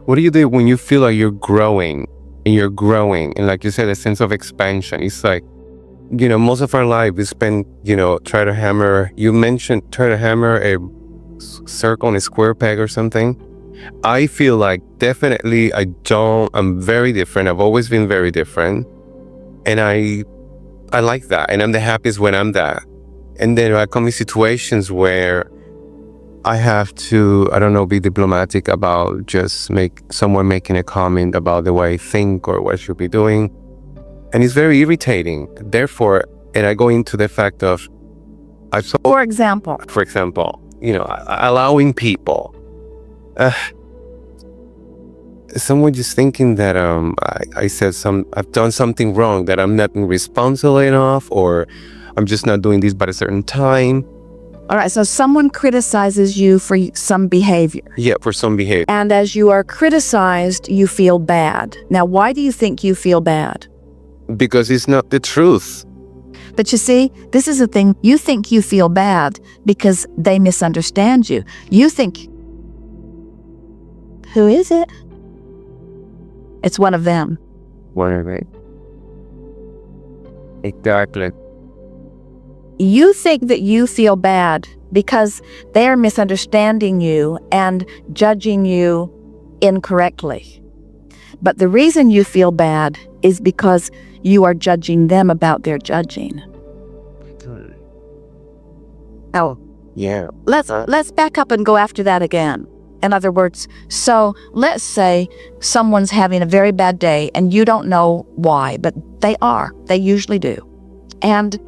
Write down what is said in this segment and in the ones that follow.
What do you do when you feel like you're growing and like you said, a sense of expansion? It's like, most of our life we spend, try to hammer a circle on a square peg or something. I feel like definitely I'm very different. I've always been very different. And I like that. And I'm the happiest when I'm that. And then I come in situations where I have to, I don't know, be diplomatic about just someone making a comment about the way I think or what I should be doing. And it's very irritating. Therefore, and I go into the fact of, for example, allowing people, someone just thinking that I've done something wrong, that I'm not being responsible enough, or I'm just not doing this by a certain time. All right, so someone criticizes you for some behavior. Yeah, for some behavior. And as you are criticized, you feel bad. Now, why do you think you feel bad? Because it's not the truth. But you see, this is the thing. You think you feel bad because they misunderstand you. You think, who is it? It's one of them. One of it. Exactly. You think that you feel bad because they are misunderstanding you and judging you incorrectly. But the reason you feel bad is because you are judging them about their judging. Oh, yeah. Let's back up and go after that again. In other words, so let's say someone's having a very bad day and you don't know why, but they usually do. And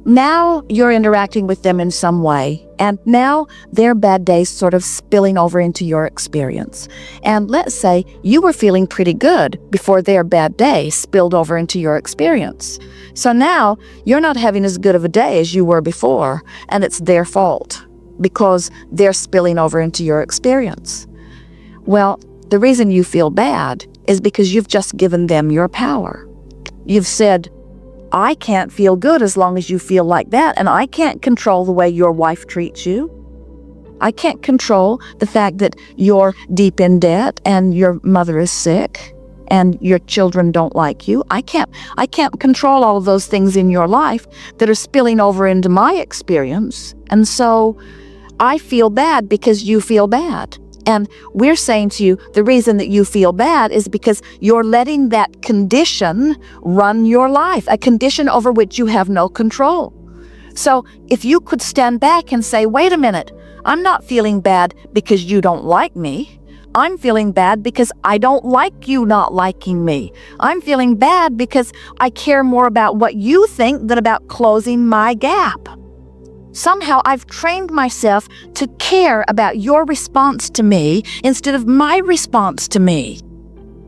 now you're interacting with them in some way, and now their bad day's sort of spilling over into your experience. And let's say you were feeling pretty good before their bad day spilled over into your experience. So now you're not having as good of a day as you were before, and it's their fault because they're spilling over into your experience. Well, the reason you feel bad is because you've just given them your power. You've said, I can't feel good as long as you feel like that, and I can't control the way your wife treats you. I can't control the fact that you're deep in debt and your mother is sick and your children don't like you. I can't control all of those things in your life that are spilling over into my experience. And so I feel bad because you feel bad. And we're saying to you, the reason that you feel bad is because you're letting that condition run your life, a condition over which you have no control. So if you could stand back and say, wait a minute, I'm not feeling bad because you don't like me. I'm feeling bad because I don't like you not liking me. I'm feeling bad because I care more about what you think than about closing my gap. Somehow I've trained myself to care about your response to me instead of my response to me.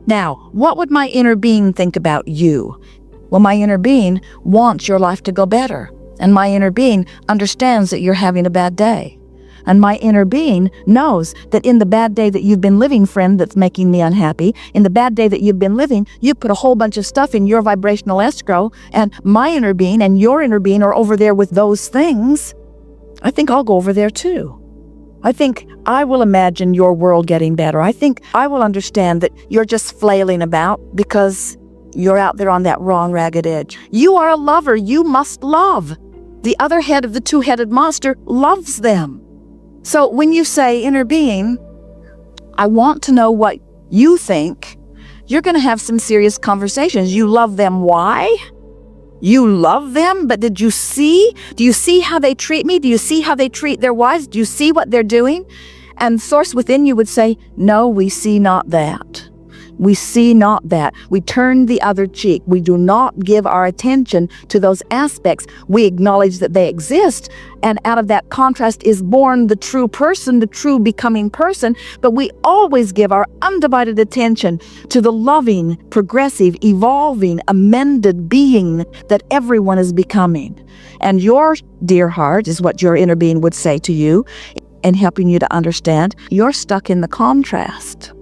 Now, what would my inner being think about you? Well, my inner being wants your life to go better. And my inner being understands that you're having a bad day. And my inner being knows that in the bad day that you've been living, friend, that's making me unhappy, in the bad day that you've been living, you put a whole bunch of stuff in your vibrational escrow, and my inner being and your inner being are over there with those things. I think I'll go over there too. I think I will imagine your world getting better. I think I will understand that you're just flailing about because you're out there on that wrong ragged edge. You are a lover. You must love. The other head of the two-headed monster loves them. So when you say, inner being, I want to know what you think, you're going to have some serious conversations. You love them. Why? You love them, but did you see? Do you see how they treat me? Do you see how they treat their wives? Do you see what they're doing? And source within you would say, no, we see not that. We see not that. We turn the other cheek. We do not give our attention to those aspects. We acknowledge that they exist, and out of that contrast is born the true person, the true becoming person, but we always give our undivided attention to the loving, progressive, evolving, amended being that everyone is becoming. And your dear heart is what your inner being would say to you in helping you to understand you're stuck in the contrast.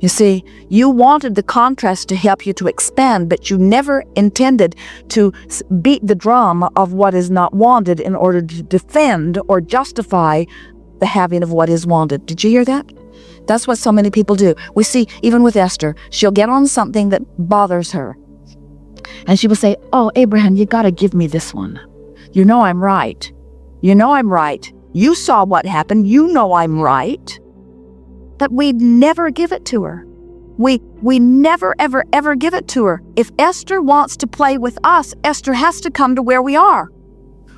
You see, you wanted the contrast to help you to expand, but you never intended to beat the drum of what is not wanted in order to defend or justify the having of what is wanted. Did you hear that? That's what so many people do. We see, even with Esther, she'll get on something that bothers her. And she will say, oh, Abraham, you got to give me this one. You know I'm right. You know I'm right. You saw what happened. You know I'm right. But we never give it to her. We never, ever, ever give it to her. If Esther wants to play with us, Esther has to come to where we are.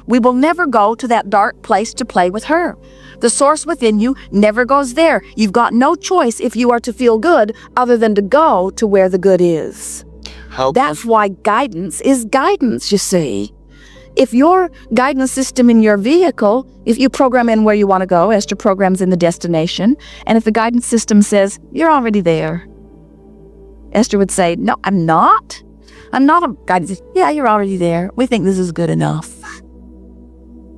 We will never go to that dark place to play with her. The source within you never goes there. You've got no choice if you are to feel good other than to go to where the good is. That's why guidance is guidance, you see. If your guidance system in your vehicle, if you program in where you want to go, Esther programs in the destination, and if the guidance system says, you're already there, Esther would say, no, I'm not. I'm not a guidance. Yeah, you're already there. We think this is good enough.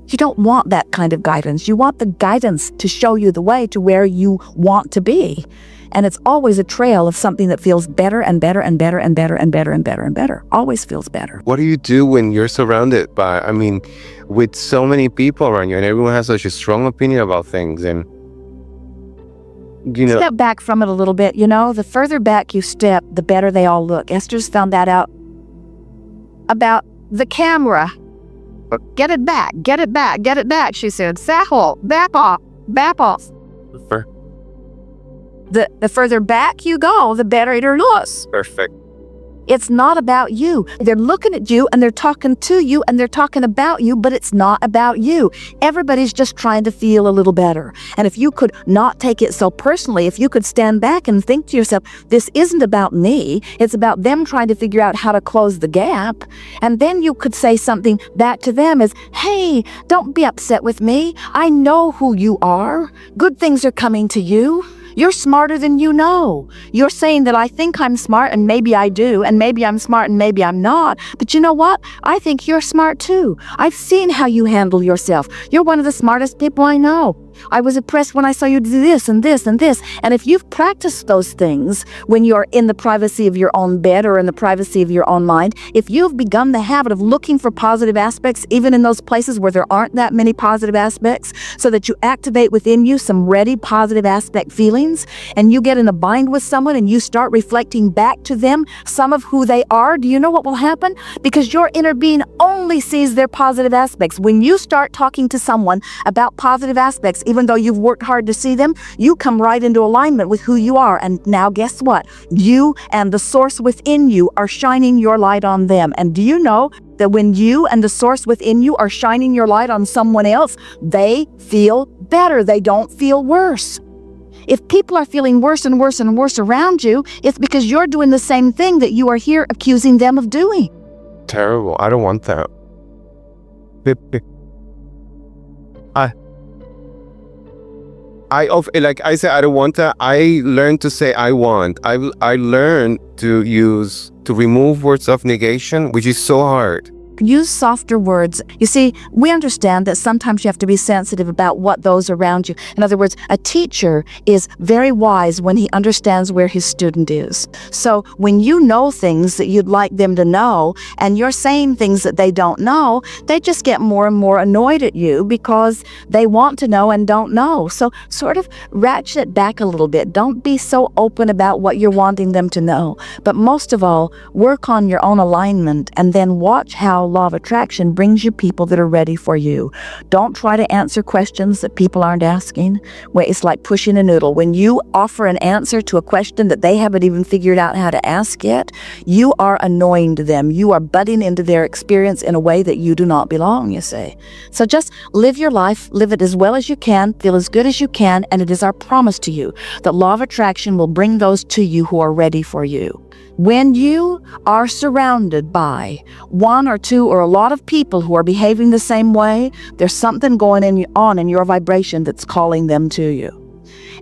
You don't want that kind of guidance. You want the guidance to show you the way to where you want to be. And it's always a trail of something that feels better and better and better and better and better and better and better. Always feels better. What do you do when you're surrounded by, with so many people around you and everyone has such a strong opinion about things and, Step back from it a little bit. The further back you step, the better they all look. Esther's found that out about the camera. Get it back, get it back, get it back, she said. Sahel, back off, back off. The further back you go, the better it looks. Perfect. It's not about you. They're looking at you and they're talking to you and they're talking about you, but it's not about you. Everybody's just trying to feel a little better. And if you could not take it so personally, if you could stand back and think to yourself, this isn't about me, it's about them trying to figure out how to close the gap. And then you could say something back to them as, hey, don't be upset with me. I know who you are. Good things are coming to you. You're smarter than you know. You're saying that I think I'm smart and maybe I do, and maybe I'm smart and maybe I'm not. But you know what? I think you're smart too. I've seen how you handle yourself. You're one of the smartest people I know. I was impressed when I saw you do this and this and this. And if you've practiced those things when you're in the privacy of your own bed or in the privacy of your own mind, if you've begun the habit of looking for positive aspects, even in those places where there aren't that many positive aspects, so that you activate within you some ready positive aspect feelings, and you get in a bind with someone and you start reflecting back to them some of who they are, do you know what will happen? Because your inner being only sees their positive aspects. When you start talking to someone about positive aspects, even though you've worked hard to see them, you come right into alignment with who you are. And now guess what? You and the source within you are shining your light on them. And do you know that when you and the source within you are shining your light on someone else, they feel better. They don't feel worse. If people are feeling worse and worse and worse around you, it's because you're doing the same thing that you are here accusing them of doing. Terrible. I don't want that. Like I said, I don't want that. I learned to say I want. I learned to remove words of negation, which is so hard. Use softer words. You see, we understand that sometimes you have to be sensitive about what those around you. In other words, a teacher is very wise when he understands where his student is. So when you know things that you'd like them to know, and you're saying things that they don't know, they just get more and more annoyed at you because they want to know and don't know. So sort of ratchet it back a little bit. Don't be so open about what you're wanting them to know. But most of all, work on your own alignment and then watch how law of attraction brings you people that are ready for you. Don't try to answer questions that people aren't asking. It's like pushing a noodle. When you offer an answer to a question that they haven't even figured out how to ask yet, you are annoying to them. You are butting into their experience in a way that you do not belong, you see. So just live your life, live it as well as you can, feel as good as you can, and it is our promise to you that law of attraction will bring those to you who are ready for you. When you are surrounded by one or two or a lot of people who are behaving the same way, there's something going on in your vibration that's calling them to you.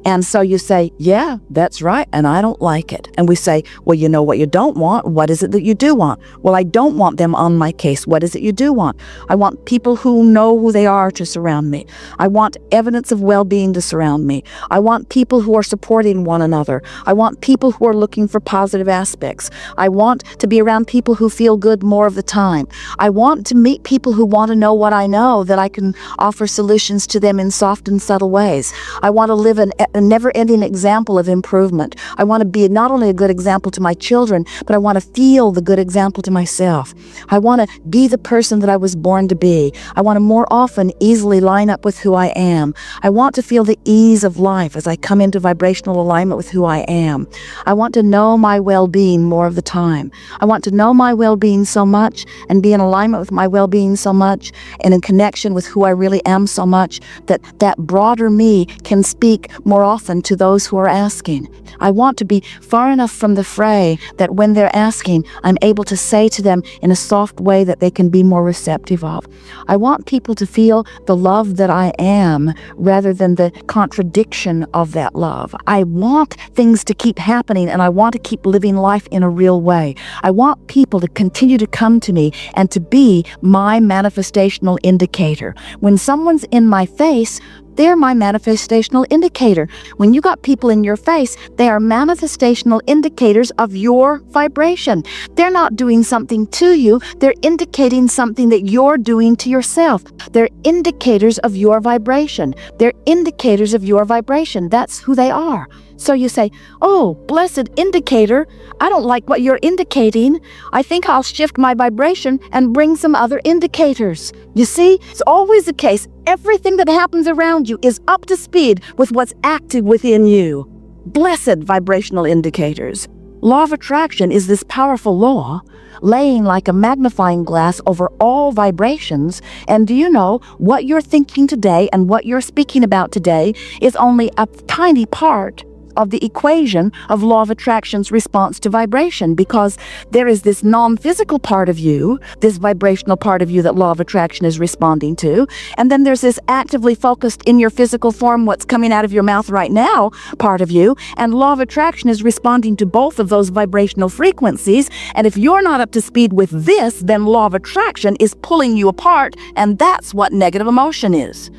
And so you say, yeah, that's right, and I don't like it. And we say, well, you know what you don't want? What is it that you do want? Well, I don't want them on my case. What is it you do want? I want people who know who they are to surround me. I want evidence of well-being to surround me. I want people who are supporting one another. I want people who are looking for positive aspects. I want to be around people who feel good more of the time. I want to meet people who want to know what I know, that I can offer solutions to them in soft and subtle ways. I want to live a never-ending example of improvement. I want to be not only a good example to my children, but I want to feel the good example to myself. I want to be the person that I was born to be. I want to more often easily line up with who I am. I want to feel the ease of life as I come into vibrational alignment with who I am. I want to know my well-being more of the time. I want to know my well-being so much and be in alignment with my well-being so much and in connection with who I really am so much that that broader me can speak more often to those who are asking. I want to be far enough from the fray that when they're asking, I'm able to say to them in a soft way that they can be more receptive of. I want people to feel the love that I am rather than the contradiction of that love. I want things to keep happening, and I want to keep living life in a real way. I want people to continue to come to me and to be my manifestational indicator. When someone's in my face, they're my manifestational indicator. When you got people in your face, they are manifestational indicators of your vibration. They're not doing something to you. They're indicating something that you're doing to yourself. They're indicators of your vibration. They're indicators of your vibration. That's who they are. So you say, oh, blessed indicator, I don't like what you're indicating. I think I'll shift my vibration and bring some other indicators. You see, it's always the case. Everything that happens around you is up to speed with what's active within you. Blessed vibrational indicators. Law of attraction is this powerful law laying like a magnifying glass over all vibrations. And do you know what you're thinking today and what you're speaking about today is only a tiny part of the equation of law of attraction's response to vibration, because there is this non-physical part of you, this vibrational part of you that law of attraction is responding to, and then there's this actively focused in your physical form, what's coming out of your mouth right now part of you, and law of attraction is responding to both of those vibrational frequencies. And if you're not up to speed with this, then law of attraction is pulling you apart, and that's what negative emotion is.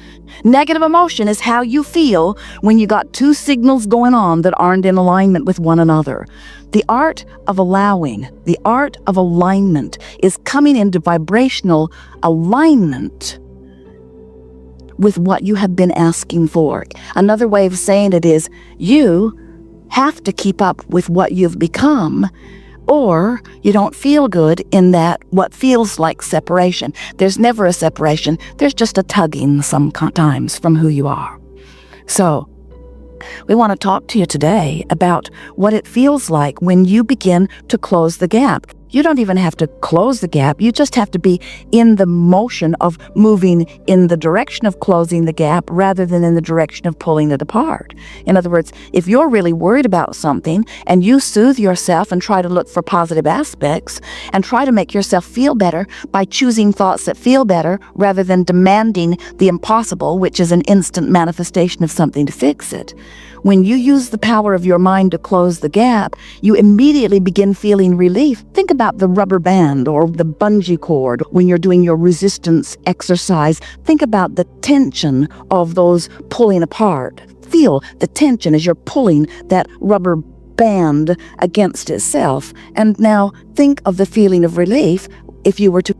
Negative emotion is how you feel when you got two signals going on that aren't in alignment with one another. The art of allowing, the art of alignment is coming into vibrational alignment with what you have been asking for. Another way of saying it is you have to keep up with what you've become, or you don't feel good in that what feels like separation. There's never a separation. There's just a tugging sometimes from who you are. So we want to talk to you today about what it feels like when you begin to close the gap. You don't even have to close the gap. You just have to be in the motion of moving in the direction of closing the gap rather than in the direction of pulling it apart. In other words, if you're really worried about something and you soothe yourself and try to look for positive aspects and try to make yourself feel better by choosing thoughts that feel better rather than demanding the impossible, which is an instant manifestation of something to fix it. When you use the power of your mind to close the gap, you immediately begin feeling relief. Think about the rubber band or the bungee cord when you're doing your resistance exercise. Think about the tension of those pulling apart. Feel the tension as you're pulling that rubber band against itself. And now think of the feeling of relief if you were to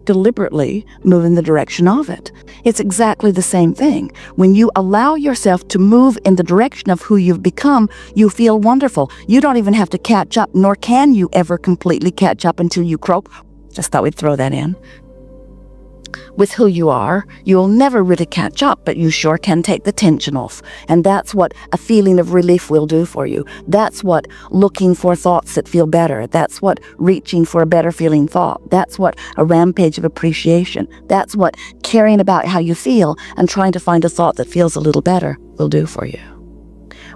deliberately move in the direction of it. It's exactly the same thing. When you allow yourself to move in the direction of who you've become, you feel wonderful. You don't even have to catch up, nor can you ever completely catch up until you croak. Just thought we'd throw that in. With who you are, you'll never really catch up, but you sure can take the tension off. And that's what a feeling of relief will do for you. That's what looking for thoughts that feel better. That's what reaching for a better feeling thought. That's what a rampage of appreciation. That's what caring about how you feel and trying to find a thought that feels a little better will do for you.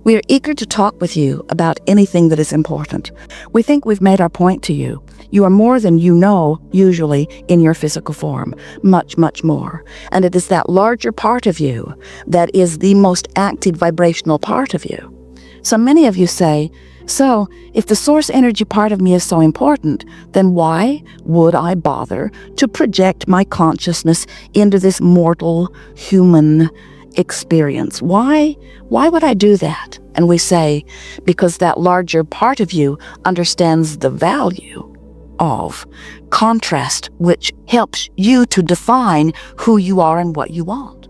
We are eager to talk with you about anything that is important. We think we've made our point to you. You are more than you know, usually, in your physical form. Much, much more. And it is that larger part of you that is the most active vibrational part of you. So many of you say, so if the source energy part of me is so important, then why would I bother to project my consciousness into this mortal human experience? Why would I do that? And we say, because that larger part of you understands the value of contrast, which helps you to define who you are and what you want.